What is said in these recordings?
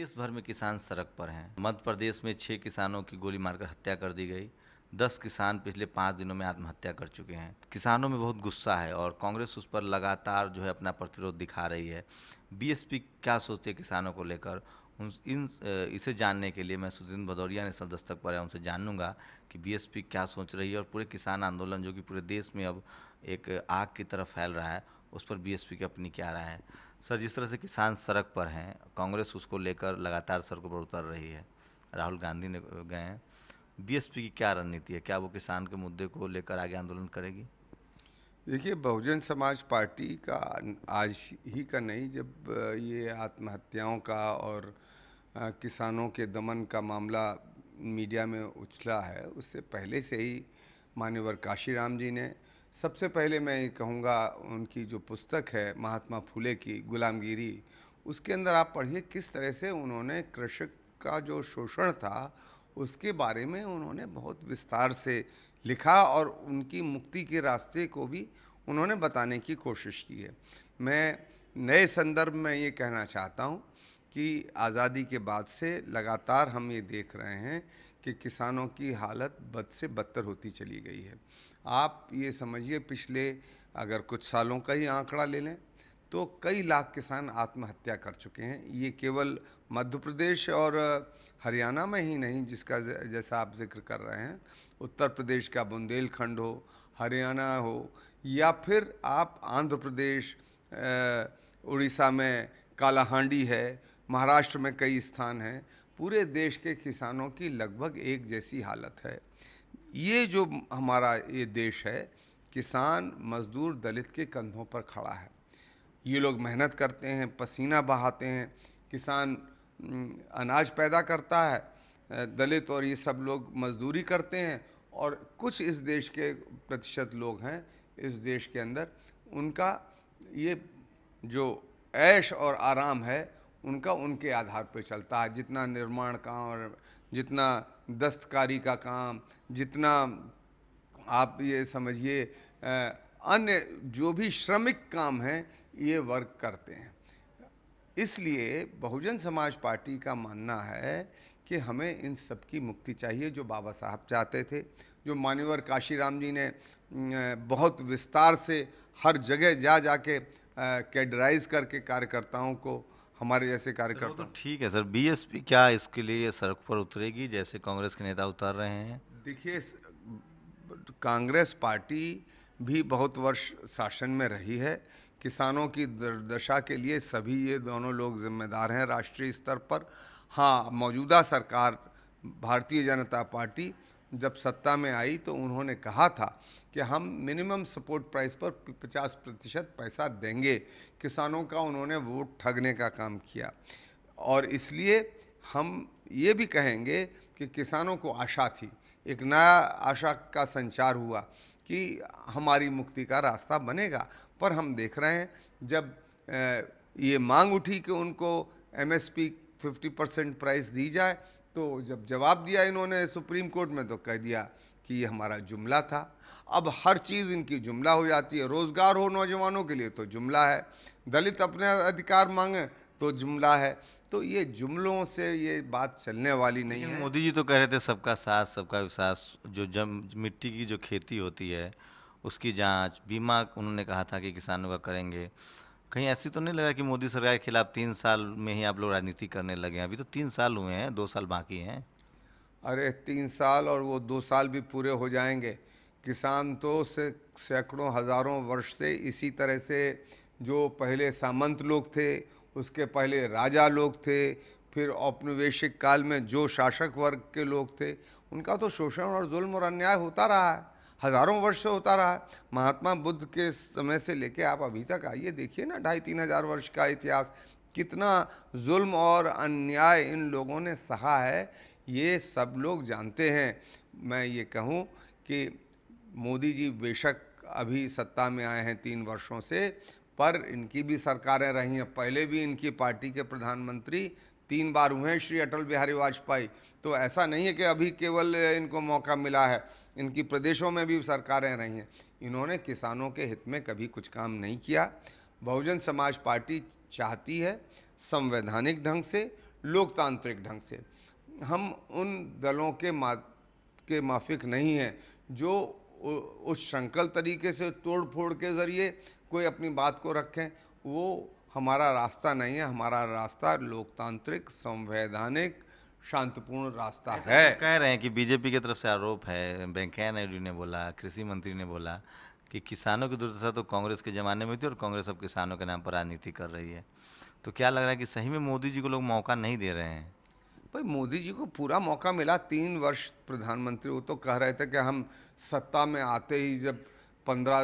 देश भर में किसान सड़क पर हैं। मध्य प्रदेश में 6 किसानों की गोली मारकर हत्या कर दी गई। 10 किसान पिछले 5 दिनों में आत्महत्या कर चुके हैं। किसानों में बहुत गुस्सा है और कांग्रेस उस पर लगातार अपना प्रतिरोध दिखा रही है। बीएसपी क्या सोचती है किसानों को लेकर, इसे जानने के लिए मैं सुदीन भदौरिया नेशनल दस्तक पर है, उनसे जानूंगा कि बीएसपी क्या सोच रही है और पूरे किसान आंदोलन जो कि पूरे देश में अब एक आग की तरफ फैल रहा है, उस पर बीएसपी की अपनी क्या राय है। सर, जिस तरह से किसान सड़क पर हैं, कांग्रेस उसको लेकर लगातार सड़कों पर उतर रही है, राहुल गांधी ने गए हैं, बीएसपी की क्या रणनीति है? क्या वो किसान के मुद्दे को लेकर आगे आंदोलन करेगी? देखिए, बहुजन समाज पार्टी का आज ही का नहीं, जब ये आत्महत्याओं का और किसानों के दमन का मामला मीडिया में उछला है, उससे पहले से ही मान्यवर काशीराम जी ने, सबसे पहले मैं ये कहूँगा उनकी जो पुस्तक है महात्मा फुले की गुलामगिरी, उसके अंदर आप पढ़िए किस तरह से उन्होंने कृषक का जो शोषण था उसके बारे में उन्होंने बहुत विस्तार से लिखा और उनकी मुक्ति के रास्ते को भी उन्होंने बताने की कोशिश की है। मैं नए संदर्भ में ये कहना चाहता हूँ कि आज़ादी के बाद से लगातार हम ये देख रहे हैं कि किसानों की हालत बद से बदतर होती चली गई है। आप ये समझिए, पिछले अगर कुछ सालों का ही आंकड़ा ले लें तो कई लाख किसान आत्महत्या कर चुके हैं। ये केवल मध्य प्रदेश और हरियाणा में ही नहीं, जिसका जैसा आप जिक्र कर रहे हैं, उत्तर प्रदेश का बुंदेलखंड हो, हरियाणा हो, या फिर आप आंध्र प्रदेश, उड़ीसा में कालाहांडी है, महाराष्ट्र में कई स्थान हैं, पूरे देश के किसानों की लगभग एक जैसी हालत है। ये जो हमारा ये देश है, किसान मजदूर दलित के कंधों पर खड़ा है। ये लोग मेहनत करते हैं, पसीना बहाते हैं, किसान अनाज पैदा करता है, दलित और ये सब लोग मजदूरी करते हैं, और कुछ इस देश के प्रतिशत लोग हैं इस देश के अंदर, उनका ये जो ऐश और आराम है उनका उनके आधार पर चलता है। जितना निर्माण काम और जितना दस्तकारी का काम, जितना आप ये समझिए अन्य जो भी श्रमिक काम हैं, ये वर्क करते हैं। इसलिए बहुजन समाज पार्टी का मानना है कि हमें इन सब की मुक्ति चाहिए, जो बाबा साहब चाहते थे, जो मान्यवर काशीराम जी ने बहुत विस्तार से हर जगह जा जाके कैडराइज करके कार्यकर्ताओं को, हमारे जैसे कार्यकर्ता। तो ठीक है सर, बीएसपी क्या इसके लिए सड़क पर उतरेगी जैसे कांग्रेस के नेता उतर रहे हैं? देखिए, कांग्रेस पार्टी भी बहुत वर्ष शासन में रही है। किसानों की दुर्दशा के लिए सभी ये दोनों लोग जिम्मेदार हैं राष्ट्रीय स्तर पर। हाँ, मौजूदा सरकार भारतीय जनता पार्टी जब सत्ता में आई तो उन्होंने कहा था कि हम मिनिमम सपोर्ट प्राइस पर 50% पैसा देंगे। किसानों का उन्होंने वोट ठगने का काम किया, और इसलिए हम ये भी कहेंगे कि किसानों को आशा थी, एक नया आशा का संचार हुआ कि हमारी मुक्ति का रास्ता बनेगा। पर हम देख रहे हैं जब ये मांग उठी कि उनको एमएसपी 50% प्राइस दी जाए, तो जब जवाब दिया इन्होंने सुप्रीम कोर्ट में तो कह दिया कि ये हमारा जुमला था। अब हर चीज़ इनकी जुमला हो जाती है। रोज़गार हो नौजवानों के लिए तो जुमला है, दलित अपने अधिकार मांगे तो जुमला है। तो ये जुमलों से ये बात चलने वाली नहीं है। मोदी जी तो कह रहे थे सबका साथ सबका विश्वास, जो मिट्टी की जो खेती होती है उसकी जांच, बीमा उन्होंने कहा था कि किसानों का करेंगे। कहीं ऐसी तो नहीं लग रहा कि मोदी सरकार के खिलाफ 3 साल में ही आप लोग राजनीति करने लगे हैं? अभी तो 3 साल हुए हैं, 2 साल बाकी हैं। अरे 3 साल और वो 2 साल भी पूरे हो जाएंगे। किसान तो सैकड़ों हज़ारों वर्ष से इसी तरह से, जो पहले सामंत लोग थे, उसके पहले राजा लोग थे, फिर औपनिवेशिक काल में जो शासक वर्ग के लोग थे, उनका तो शोषण और जुल्म और अन्याय होता रहा है, हज़ारों वर्ष से होता रहा है। महात्मा बुद्ध के समय से लेके आप अभी तक आइए, देखिए ना, 2,500-3 हज़ार वर्ष का इतिहास, कितना जुल्म और अन्याय इन लोगों ने सहा है, ये सब लोग जानते हैं। मैं ये कहूँ कि मोदी जी बेशक अभी सत्ता में आए हैं 3 वर्षों से, पर इनकी भी सरकारें रही हैं। पहले भी इनकी पार्टी के प्रधानमंत्री 3 बार हुए हैं, श्री अटल बिहारी वाजपेयी। तो ऐसा नहीं है कि अभी केवल इनको मौका मिला है, इनकी प्रदेशों में भी सरकारें रही हैं। इन्होंने किसानों के हित में कभी कुछ काम नहीं किया। बहुजन समाज पार्टी चाहती है संवैधानिक ढंग से लोकतांत्रिक ढंग से। हम उन दलों के माफिक नहीं हैं जो उस श्रृंखल तरीके से तोड़ फोड़ के ज़रिए कोई अपनी बात को रखें। वो हमारा रास्ता नहीं है। हमारा रास्ता लोकतांत्रिक, संवैधानिक, शांतिपूर्ण रास्ता है। कह रहे हैं कि बीजेपी की तरफ से आरोप है, वेंकैया नायडू ने बोला, कृषि मंत्री ने बोला कि किसानों की दुर्दशा तो कांग्रेस के ज़माने में थी और कांग्रेस अब किसानों के नाम पर राजनीति कर रही है। तो क्या लग रहा है कि सही में मोदी जी को लोग मौका नहीं दे रहे हैं? भाई मोदी जी को पूरा मौका मिला, 3 वर्ष प्रधानमंत्री। वो तो कह रहे थे कि हम सत्ता में आते ही जब 15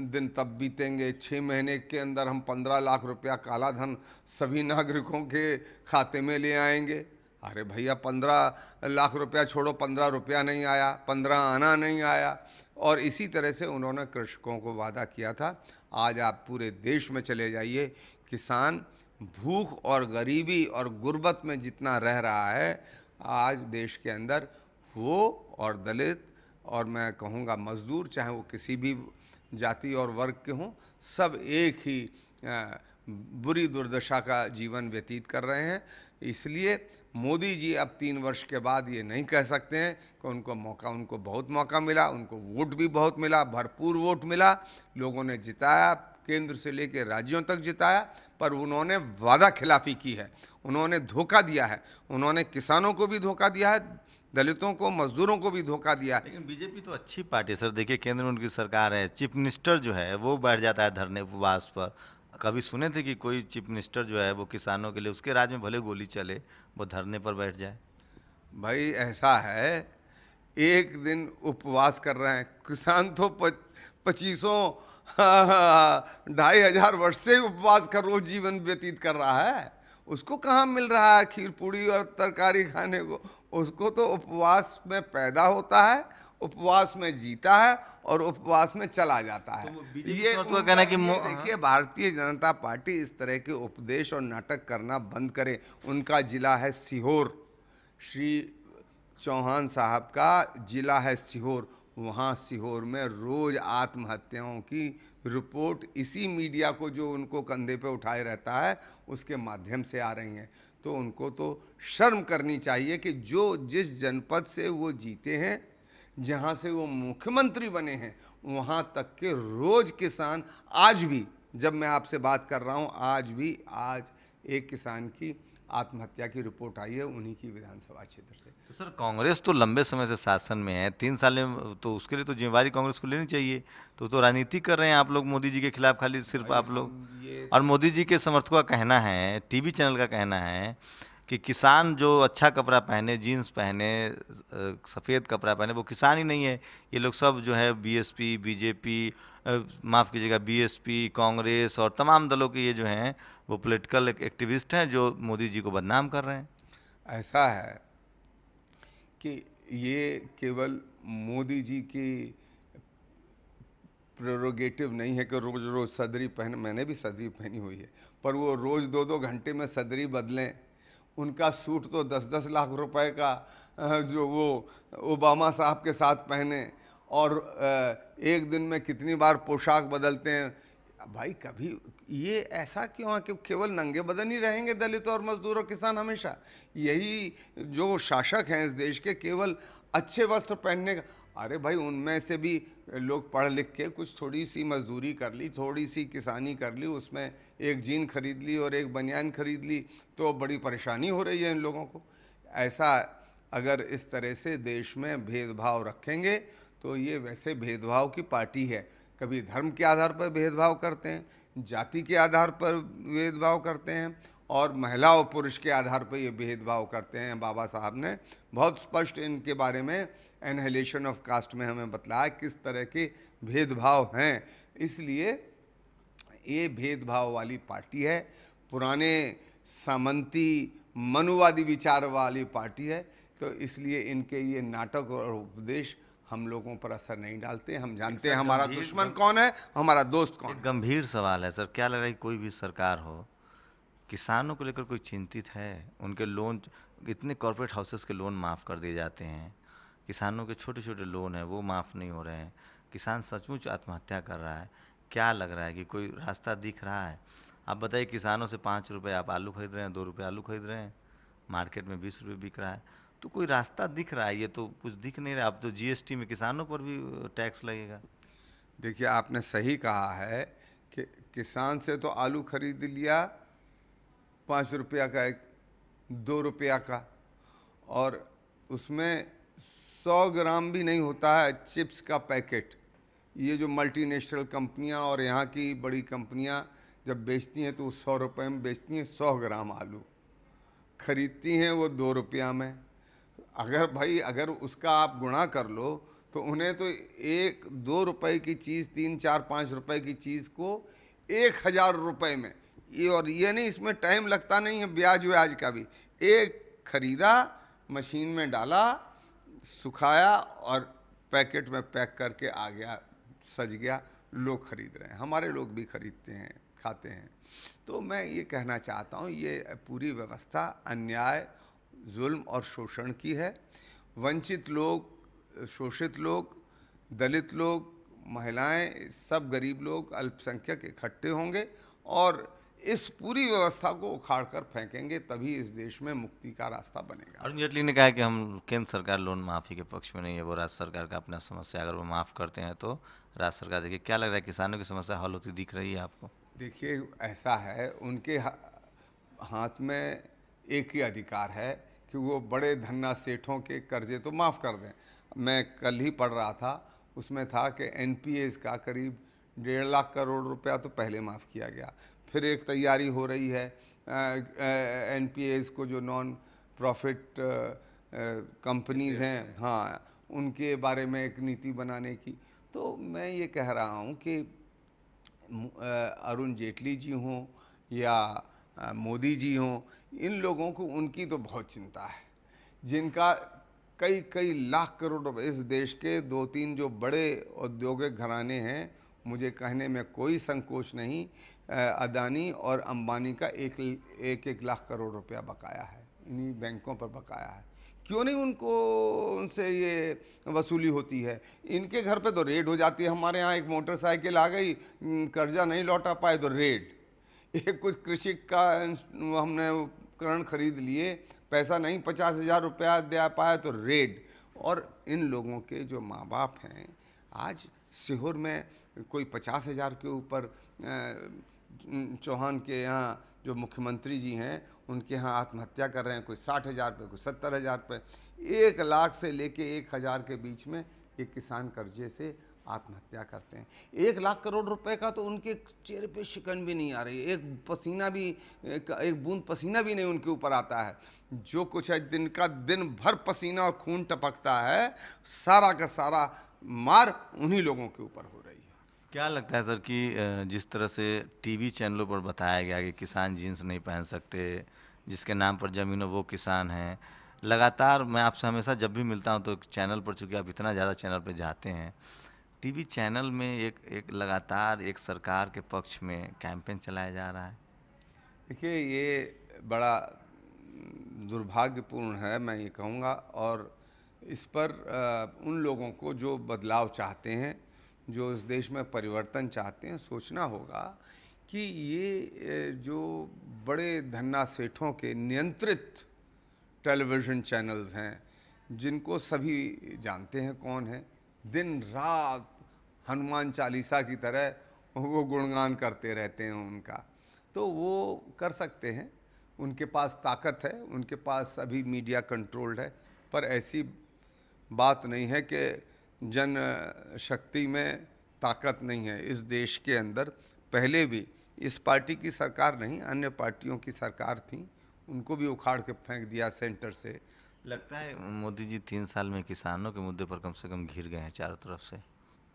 दिन तब बीतेंगे, 6 महीने के अंदर हम 15 लाख रुपया काला धन सभी नागरिकों के खाते में ले आएंगे। अरे भैया 15 लाख रुपया छोड़ो, 15 रुपया नहीं आया, 15 आना नहीं आया। और इसी तरह से उन्होंने कृषकों को वादा किया था। आज आप पूरे देश में चले जाइए, किसान भूख और गरीबी और गुर्बत में जितना रह रहा है आज देश के अंदर, वो और दलित और मैं कहूँगा मज़दूर, चाहे वो किसी भी जाति और वर्ग के हों, सब एक ही बुरी दुर्दशा का जीवन व्यतीत कर रहे हैं। इसलिए मोदी जी अब 3 वर्ष के बाद ये नहीं कह सकते हैं कि उनको बहुत मौका मिला। उनको वोट भी बहुत मिला, भरपूर वोट मिला, लोगों ने जिताया, केंद्र से लेकर राज्यों तक जिताया। पर उन्होंने वादा खिलाफी की है, उन्होंने धोखा दिया है, उन्होंने किसानों को भी धोखा दिया है, दलितों को, मजदूरों को भी धोखा दिया है। लेकिन बीजेपी तो अच्छी पार्टी है सर। देखिए केंद्र में उनकी सरकार है, चीफ मिनिस्टर जो है वो बैठ जाता है धरने उपवास पर। कभी सुने थे कि कोई चीफ मिनिस्टर जो है वो किसानों के लिए, उसके राज्य में भले गोली चले, वो धरने पर बैठ जाए? भाई ऐसा है, एक दिन उपवास कर रहे हैं किसान तो 2500 2,500 वर्ष से उपवास कर रोज जीवन व्यतीत कर रहा है। उसको कहाँ मिल रहा है खीर पूड़ी और तरकारी खाने को? उसको तो उपवास में पैदा होता है, उपवास में जीता है और उपवास में चला जाता है। ये तो कहना कि देखिए, भारतीय जनता पार्टी इस तरह के उपदेश और नाटक करना बंद करे। उनका जिला है सीहोर, श्री चौहान साहब का जिला है सीहोर। वहाँ सीहोर में रोज़ आत्महत्याओं की रिपोर्ट इसी मीडिया को जो उनको कंधे पे उठाए रहता है उसके माध्यम से आ रही हैं। तो उनको तो शर्म करनी चाहिए कि जो जिस जनपद से वो जीते हैं, जहाँ से वो मुख्यमंत्री बने हैं, वहाँ तक के रोज़ किसान, आज भी जब मैं आपसे बात कर रहा हूँ, आज एक किसान की आत्महत्या की रिपोर्ट आई है उन्हीं की विधानसभा क्षेत्र से। तो सर कांग्रेस तो लंबे समय से शासन में है, 3 साल में, तो उसके लिए तो जिम्मेवारी कांग्रेस को लेनी चाहिए। तो राजनीति कर रहे हैं आप लोग मोदी जी के खिलाफ, खाली सिर्फ आप लोग। और मोदी जी के समर्थकों का कहना है, टीवी चैनल का कहना है कि किसान जो अच्छा कपड़ा पहने, जीन्स पहने, सफ़ेद कपड़ा पहने, वो किसान ही नहीं है। ये लोग सब जो है बीएसपी, बीजेपी, माफ़ कीजिएगा बीएसपी, कांग्रेस और तमाम दलों के ये जो हैं वो पॉलिटिकल एक्टिविस्ट हैं जो मोदी जी को बदनाम कर रहे हैं। ऐसा है कि ये केवल मोदी जी की प्रेरोगेटिव नहीं है कि रोज़ रोज़ सदरी पहन, मैंने भी सदरी पहनी हुई है, पर वो रोज़ 2-2 घंटे में सदरी बदलें। उनका सूट तो 10-10 लाख रुपए का जो वो ओबामा साहब के साथ पहने, और एक दिन में कितनी बार पोशाक बदलते हैं। भाई कभी ये ऐसा क्यों है कि केवल नंगे बदन ही रहेंगे दलित और मजदूर और किसान हमेशा? यही जो शासक हैं इस देश के, केवल अच्छे वस्त्र पहनने का। अरे भाई उनमें से भी लोग पढ़ लिख के कुछ थोड़ी सी मजदूरी कर ली, थोड़ी सी किसानी कर ली, उसमें एक जीन खरीद ली और एक बनियान खरीद ली, तो बड़ी परेशानी हो रही है इन लोगों को। ऐसा अगर इस तरह से देश में भेदभाव रखेंगे तो ये वैसे भेदभाव की पार्टी है। कभी धर्म के आधार पर भेदभाव करते हैं, जाति के आधार पर भेदभाव करते हैं, और महिला और पुरुष के आधार पर ये भेदभाव करते हैं। बाबा साहब ने बहुत स्पष्ट इनके बारे में एनहिलेशन ऑफ कास्ट में हमें बतलाया किस तरह के भेदभाव हैं। इसलिए ये भेदभाव वाली पार्टी है, पुराने सामंती मनुवादी विचार वाली पार्टी है। तो इसलिए इनके ये नाटक और उपदेश हम लोगों पर असर नहीं डालते। हम जानते हैं हमारा दुश्मन कौन है, हमारा दोस्त कौन है। गंभीर सवाल है सर, क्या लग रहा है कोई भी सरकार हो, किसानों को लेकर कोई चिंतित है? उनके लोन, इतने कॉर्पोरेट हाउसेस के लोन माफ़ कर दिए जाते हैं, किसानों के छोटे छोटे लोन हैं वो माफ़ नहीं हो रहे हैं, किसान सचमुच आत्महत्या कर रहा है। क्या लग रहा है कि कोई रास्ता दिख रहा है? आप बताइए, किसानों से 5 रुपए आप आलू खरीद रहे हैं, 2 रुपए आलू खरीद रहे हैं, मार्केट में 20 रुपए बिक रहा है, तो कोई रास्ता दिख रहा है? ये तो कुछ दिख नहीं रहा। अब तो जीएसटी में किसानों पर भी टैक्स लगेगा। देखिए, आपने सही कहा है कि किसान से तो आलू खरीद लिया 5 रुपया का, एक 2 रुपया का, और उसमें 100 ग्राम भी नहीं होता है चिप्स का पैकेट। ये जो मल्टीनेशनल कंपनियां और यहाँ की बड़ी कंपनियां जब बेचती हैं तो वो 100 रुपये में बेचती हैं 100 ग्राम आलू, खरीदती हैं वो 2 रुपया में। अगर उसका आप गुणा कर लो तो उन्हें तो 1-2 रुपए की चीज़, 3-4-5 रुपए की चीज़ को 1,000 रुपए में, ये नहीं, इसमें टाइम लगता नहीं है, ब्याज व्याज का भी। एक खरीदा, मशीन में डाला, सुखाया और पैकेट में पैक करके आ गया, सज गया, लोग खरीद रहे हैं, हमारे लोग भी खरीदते हैं, खाते हैं। तो मैं ये कहना चाहता हूँ, ये पूरी व्यवस्था अन्याय, जुल्म और शोषण की है। वंचित लोग, शोषित लोग, दलित लोग, महिलाएं, सब गरीब लोग, अल्पसंख्यक इकट्ठे होंगे और इस पूरी व्यवस्था को उखाड़ कर फेंकेंगे, तभी इस देश में मुक्ति का रास्ता बनेगा। अरुण जेटली ने कहा है कि हम केंद्र सरकार लोन माफ़ी के पक्ष में नहीं है, वो राज्य सरकार का अपना समस्या, अगर वो माफ़ करते हैं तो राज्य सरकार देखिए। क्या लग रहा है, किसानों की समस्या हल होती दिख रही है आपको? देखिए, ऐसा है, उनके हाथ में एक ही अधिकार है कि वो बड़े धन्ना सेठों के कर्जे तो माफ़ कर दें। मैं कल ही पढ़ रहा था, उसमें था कि एनपीएस का करीब 1.5 लाख करोड़ रुपया तो पहले माफ़ किया गया। फिर एक तैयारी हो रही है एनपीएस को, जो नॉन प्रॉफिट कंपनीज़ हैं, हाँ, उनके बारे में एक नीति बनाने की। तो मैं ये कह रहा हूँ कि अरुण जेटली जी हों या मोदी जी हों, इन लोगों को उनकी तो बहुत चिंता है, जिनका कई कई लाख करोड़ रुपए, इस देश के 2-3 जो बड़े औद्योगिक घराने हैं, मुझे कहने में कोई संकोच नहीं, अदानी और अंबानी का एक लाख करोड़ रुपया बकाया है, इन्हीं बैंकों पर बकाया है। क्यों नहीं उनसे ये वसूली होती है? इनके घर पे तो रेड हो जाती है। हमारे यहाँ एक मोटरसाइकिल आ गई, कर्जा नहीं लौटा पाए तो रेड। एक कुछ कृषि का हमने उपकरण खरीद लिए, पैसा नहीं, 50,000 रुपया दे पाया तो रेड। और इन लोगों के जो माँ बाप हैं, आज सीहोर में कोई 50,000 के ऊपर, चौहान के यहाँ जो मुख्यमंत्री जी हैं उनके यहाँ आत्महत्या कर रहे हैं, कोई 60,000 पे, कोई 70,000 पे। 1 लाख से लेके 1,000 के बीच में ये किसान कर्जे से आत्महत्या करते हैं। 1 लाख करोड़ रुपए का तो उनके चेहरे पे शिकन भी नहीं आ रही, एक बूंद पसीना भी नहीं उनके ऊपर आता है। जो कुछ है, दिन भर पसीना और खून टपकता है, सारा का सारा मार उन्हीं लोगों के ऊपर हो रही है। क्या लगता है सर कि जिस तरह से टीवी चैनलों पर बताया गया कि किसान जीन्स नहीं पहन सकते, जिसके नाम पर ज़मीन हो वो किसान हैं, लगातार मैं आपसे हमेशा जब भी मिलता हूं तो चैनल पर, चूँकि आप इतना ज़्यादा चैनल पर जाते हैं, टीवी चैनल में एक लगातार एक सरकार के पक्ष में कैंपेन चलाया जा रहा है। देखिए, ये बड़ा दुर्भाग्यपूर्ण है, मैं ये कहूँगा। और इस पर उन लोगों को जो बदलाव चाहते हैं, जो इस देश में परिवर्तन चाहते हैं, सोचना होगा कि ये जो बड़े धन्ना सेठों के नियंत्रित टेलीविज़न चैनल्स हैं, जिनको सभी जानते हैं कौन है, दिन रात हनुमान चालीसा की तरह वो गुणगान करते रहते हैं उनका, तो वो कर सकते हैं, उनके पास ताकत है, उनके पास अभी मीडिया कंट्रोल्ड है। पर ऐसी बात नहीं है कि जन शक्ति में ताकत नहीं है। इस देश के अंदर पहले भी इस पार्टी की सरकार नहीं, अन्य पार्टियों की सरकार थी, उनको भी उखाड़ के फेंक दिया सेंटर से। लगता है मोदी जी 3 साल में किसानों के मुद्दे पर कम से कम घिर गए हैं चारों तरफ से।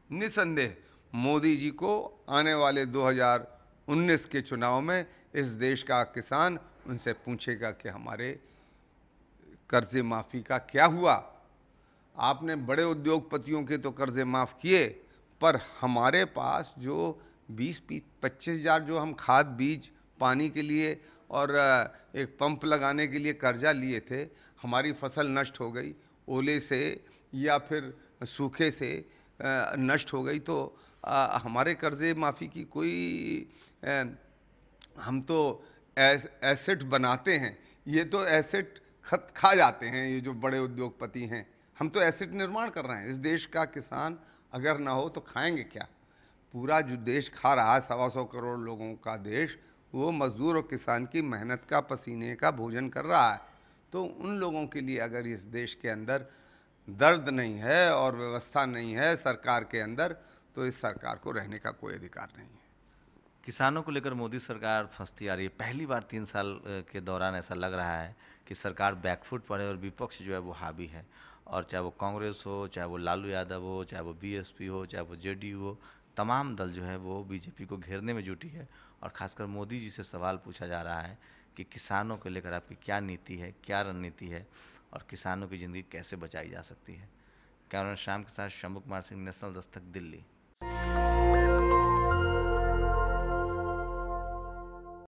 निसंदेह मोदी जी को आने वाले 2019 के चुनाव में इस देश का किसान उनसे पूछेगा कि हमारे कर्जे माफ़ी का क्या हुआ। आपने बड़े उद्योगपतियों के तो कर्जे माफ़ किए, पर हमारे पास जो 20-25 हज़ार जो हम खाद बीज पानी के लिए और एक पंप लगाने के लिए कर्जा लिए थे, हमारी फसल नष्ट हो गई, ओले से या फिर सूखे से नष्ट हो गई, तो हमारे कर्जे माफ़ी की कोई हम तो एसेट बनाते हैं, ये तो एसेट खा जाते हैं, ये जो बड़े उद्योगपति हैं। हम तो एसेट निर्माण कर रहे हैं। इस देश का किसान अगर ना हो तो खाएंगे क्या? पूरा जो देश खा रहा है, 125 करोड़ लोगों का देश, वो मजदूर और किसान की मेहनत का, पसीने का भोजन कर रहा है। तो उन लोगों के लिए अगर इस देश के अंदर दर्द नहीं है और व्यवस्था नहीं है सरकार के अंदर, तो इस सरकार को रहने का कोई अधिकार नहीं है। किसानों को लेकर मोदी सरकार फंसती आ रही है। पहली बार 3 साल के दौरान ऐसा लग रहा है कि सरकार बैकफुट पर है और विपक्ष जो है वो हावी है। और चाहे वो कांग्रेस हो, चाहे वो लालू यादव हो, चाहे वो बीएसपी हो, चाहे वो जेडीयू हो, तमाम दल जो है वो बीजेपी को घेरने में जुटी है। और खासकर मोदी जी से सवाल पूछा जा रहा है कि किसानों को लेकर आपकी क्या नीति है, क्या रणनीति है, और किसानों की ज़िंदगी कैसे बचाई जा सकती है। कैमरा शाम के साथ शंभू कुमार सिंह, नेशनल दस्तक, दिल्ली।